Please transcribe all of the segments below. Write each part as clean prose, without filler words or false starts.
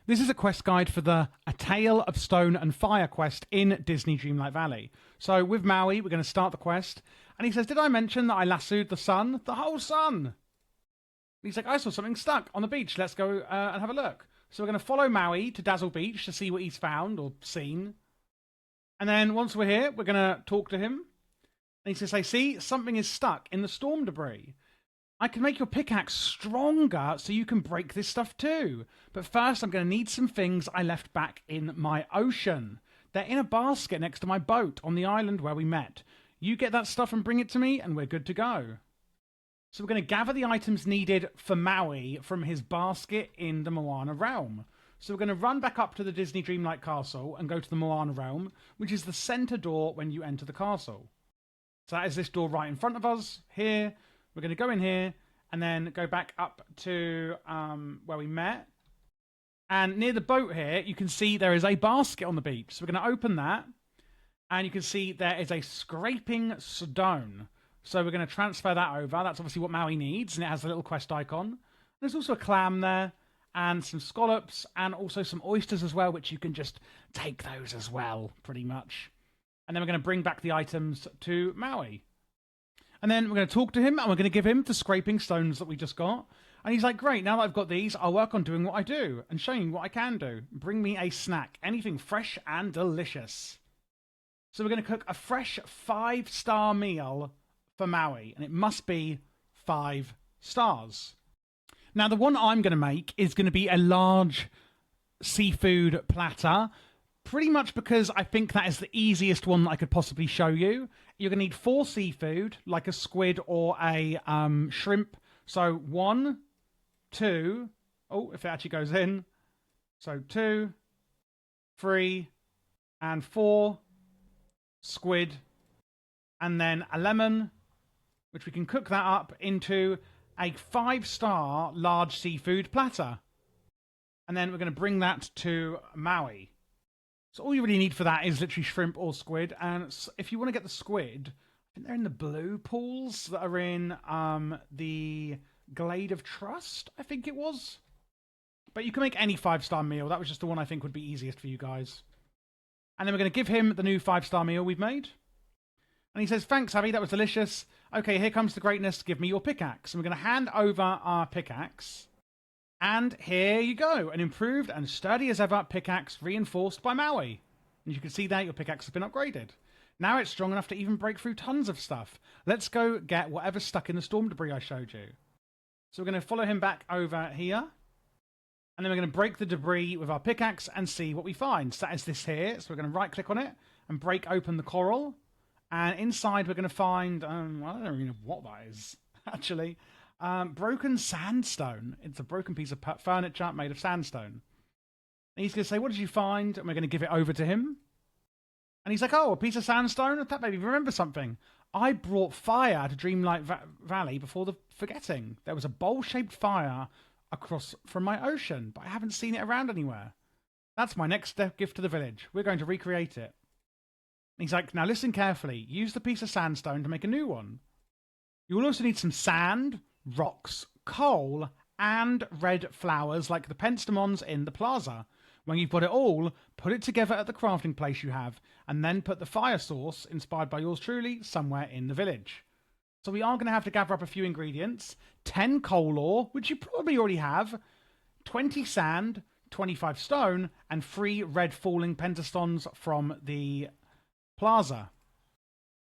This is a quest guide for the A Tale of Stone and Fire quest in Disney Dreamlight Valley. So with Maui, we're going to start the quest. And he says, did I mention that I lassoed the sun? The whole sun! He's like, I saw something stuck on the beach. Let's go and have a look. So we're going to follow Maui to Dazzle Beach to see what he's found or seen. And then once we're here, we're going to talk to him. And he's going to say, see, something is stuck in the storm debris. I can make your pickaxe stronger so you can break this stuff too. But first, I'm going to need some things I left back in my ocean. They're in a basket next to my boat on the island where we met. You get that stuff and bring it to me, and we're good to go. So we're going to gather the items needed for Maui from his basket in the Moana realm. So we're going to run back up to the Disney Dreamlight Castle and go to the Moana realm, which is the center door when you enter the castle. So that is this door right in front of us, here. We're going to go in here and then go back up to where we met. And near the boat here, you can see there is a basket on the beach. So we're going to open that. And you can see there is a scraping stone. So we're going to transfer that over. That's obviously what Maui needs. And it has a little quest icon. There's also a clam there. And some scallops. And also some oysters as well, which you can just take those as well, pretty much. And then we're going to bring back the items to Maui. And then we're going to talk to him, and we're going to give him the scraping stones that we just got. And he's like, great, now that I've got these, I'll work on doing what I do and showing you what I can do. Bring me a snack, anything fresh and delicious. So we're going to cook a fresh 5-star meal for Maui, and it must be 5 stars. Now, the one I'm going to make is going to be a large seafood platter, pretty much because I think that is the easiest one that I could possibly show you. You're going to need 4 seafood, like a squid or a shrimp. So 1, 2, oh, if it actually goes in. So 2, 3, and 4 squid. And then a lemon, which we can cook that up into a 5-star large seafood platter. And then we're going to bring that to Maui. So all you really need for that is literally shrimp or squid. And if you want to get the squid, I think they're in the blue pools that are in the Glade of Trust, I think it was. But you can make any 5-star meal. That was just the one I think would be easiest for you guys. And then we're going to give him the new 5-star meal we've made. And he says, thanks, Abby, that was delicious. Okay, here comes the greatness. Give me your pickaxe. And we're going to hand over our pickaxe. And here you go, an improved and sturdy as ever pickaxe reinforced by Maui. And you can see there your pickaxe has been upgraded. Now it's strong enough to even break through tons of stuff. Let's go get whatever's stuck in the storm debris I showed you. So we're going to follow him back over here. And then we're going to break the debris with our pickaxe and see what we find. So that is this here. So we're going to right click on it and break open the coral. And inside we're going to find, I don't really know what that is, actually. Broken sandstone. It's a broken piece of furniture made of sandstone. And he's going to say, what did you find? And we're going to give it over to him. And he's like, oh, a piece of sandstone? That made me remember something. I brought fire to Dreamlight Valley before the forgetting. There was a bowl-shaped fire across from my ocean, but I haven't seen it around anywhere. That's my next gift to the village. We're going to recreate it. And he's like, now listen carefully. Use the piece of sandstone to make a new one. You will also need some sand, rocks, coal, and red flowers like the penstemons in the plaza. When you've got it all, put it together at the crafting place you have, and then put the fire source, inspired by yours truly, somewhere in the village. So we are going to have to gather up a few ingredients. 10 coal ore, which you probably already have, 20 sand, 25 stone, and 3 red falling pentastons from the plaza.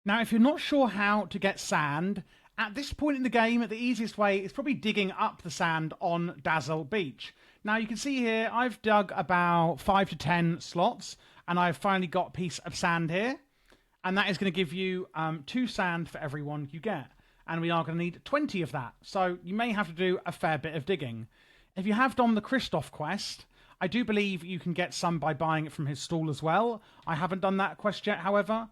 Now, if you're not sure how to get sand, at this point in the game, the easiest way is probably digging up the sand on Dazzle Beach. Now, you can see here, I've dug about 5 to 10 slots, and I've finally got a piece of sand here. And that is going to give you 2 sand for every one you get. And we are going to need 20 of that. So you may have to do a fair bit of digging. If you have done the Kristoff quest, I do believe you can get some by buying it from his stall as well. I haven't done that quest yet, however.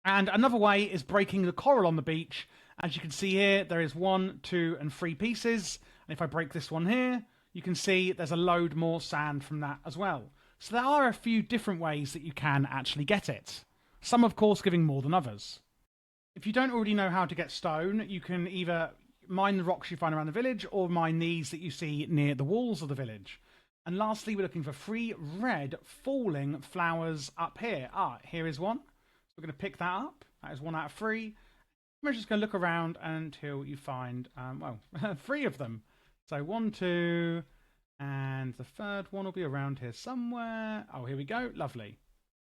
And another way is breaking the coral on the beach. As you can see here, there is 1, 2, and 3 pieces. And if I break this one here, you can see there's a load more sand from that as well. So there are a few different ways that you can actually get it. Some, of course, giving more than others. If you don't already know how to get stone, you can either mine the rocks you find around the village or mine these that you see near the walls of the village. And lastly, we're looking for 3 red falling flowers up here. Here is one. So we're going to pick that up. That is 1 out of 3. We're just going to look around until you find, 3 of them. So 1, 2, and the third one will be around here somewhere. Oh, here we go. Lovely.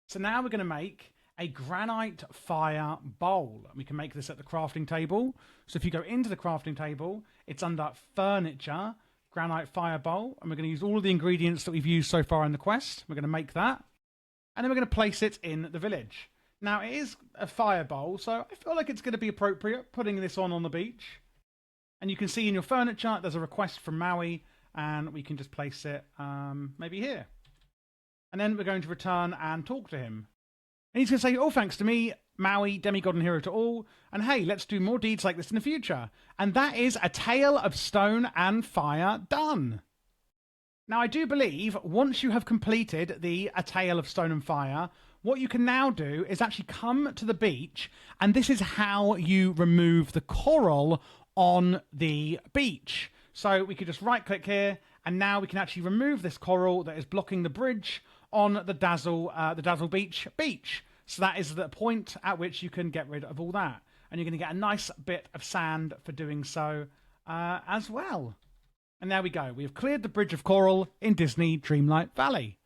So now we're going to make a granite fire bowl. We can make this at the crafting table. So if you go into the crafting table, it's under furniture, granite fire bowl, and we're going to use all of the ingredients that we've used so far in the quest. We're going to make that, and then we're going to place it in the village. Now, it is a fire bowl, so I feel like it's going to be appropriate putting this on the beach. And you can see in your furniture, there's a request from Maui, and we can just place it maybe here. And then we're going to return and talk to him. And he's going to say, "Oh, thanks to me, Maui, demigod and hero to all. And hey, let's do more deeds like this in the future." And that is a tale of stone and fire done. Now, I do believe once you have completed the A Tale of Stone and Fire, what you can now do is actually come to the beach, and this is how you remove the coral on the beach. So we could just right-click here, and now we can actually remove this coral that is blocking the bridge on the Dazzle Beach. So that is the point at which you can get rid of all that. And you're going to get a nice bit of sand for doing so as well. And there we go. We have cleared the bridge of coral in Disney Dreamlight Valley.